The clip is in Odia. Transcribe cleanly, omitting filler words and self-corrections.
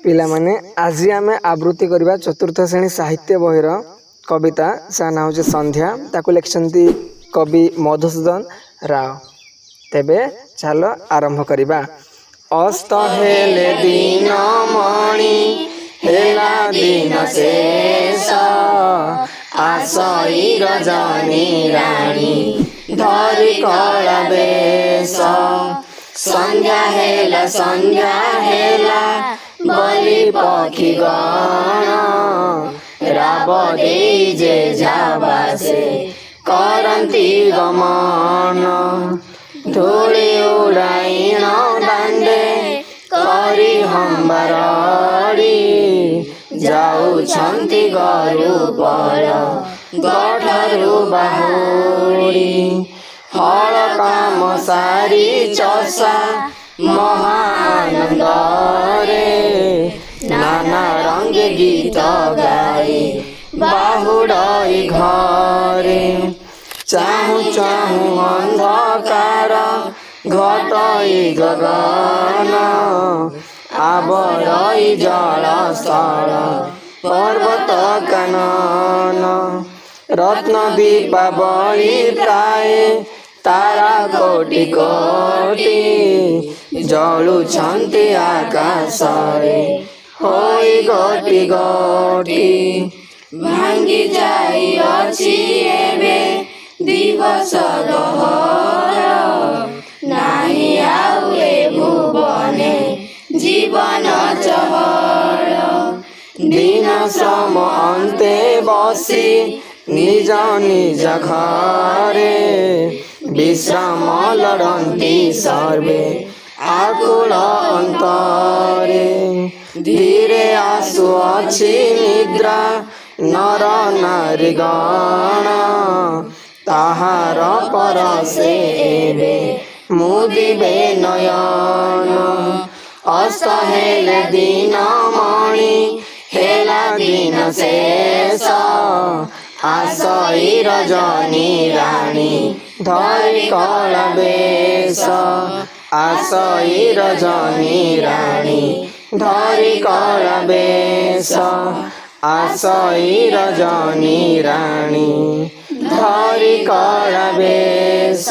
ପିଲାମାନେ ଆଜି ଆମେ ଆବୃତ୍ତି କରିବା ଚତୁର୍ଥ ଶ୍ରେଣୀ ସାହିତ୍ୟ ବହିର କବିତା ଯାହା ନାଁ ହେଉଛି ସନ୍ଧ୍ୟା। ତାକୁ ଲେଖିଛନ୍ତି କବି ମଧୁସୂଦନ ରାଓ। ତେବେ ଚାଲ ଆରମ୍ଭ କରିବା। ଅସ୍ତ ହେଲେ ଦିନ ମଣି ହେଲା ଦିନ ଶେଷ, ଆସଇ ରଜନୀ ରାଣୀ ଧରି କଳା ବେଶ। ସନ୍ଧ୍ୟା ହେଲା ବୋଲି ପକ୍ଷୀ ଗଣ ରାବ ଦେଇ ଯେ ଯାବାସେ କରନ୍ତି ଗମନ। ଧୂଳି ଉଡ଼ାଇଣ ଦାଣ୍ଡେ କରି ହମ୍ବାରଡ଼ି, ଯାଉଛନ୍ତି ଗରୁ ପର ଗଠାରୁ ବାହୁଡ଼ି। ହଳ କାମ ସାରି ଚଷା ମହାନନ୍ଦରେ ନାନା ରଙ୍ଗେ ଗୀତ ଗାଇ ବାହୁଡ଼ଇ ଘରେ। ଚାହୁଁ ଚାହୁଁ ଅନ୍ଧକାର ଘଟଇ ଗଗନ, ଆବରଇ ଜଳସ୍ଥଳ ପର୍ବତ କାନନ। ରତ୍ନ ଦୀପାବଳି ପ୍ରାୟ ତାରା କୋଟି କୋଟି, ଜଳୁଛନ୍ତି ଆକାଶରେ ହୋଇ ଗୋଟି ଗୋଟି। ଭାଙ୍ଗି ଯାଇଅଛି ଏବେ ଦିବସ ଦହର, ନାହିଁ ଆଉ ଏ ଭୁବନେ ଜୀବନ ଚହଳ। ଦିନ ଶ୍ରମ ଅନ୍ତେ ବସି ନିଜ ନିଜ ଘରେ, ବିଶ୍ରାମ ଲଢ଼ନ୍ତି ସର୍ବେ ଆକୁଳ ଅନ୍ତରେ। ଧୀରେ ଆସୁଅଛି ନିଦ୍ରା ନର ନାରୀ ଗଣ, ତାହାର ପରଶେ ଏବେ ମୁଦିବେ ନୟନ। ଅସ୍ତ ହେଲେ ଦିନ ମଣି ହେଲା ଦିନ ଶେଷ, ଆସଇ ରଜନୀ ରାଣୀ ଧରି କଳା ବେଶ। ଆସଇ ରଜନୀ ରାଣୀ ଧରି କଳା ବେଶ, ଆସଇ ରଜନୀ ରାଣୀ ଧରି କଳା ବେଶ।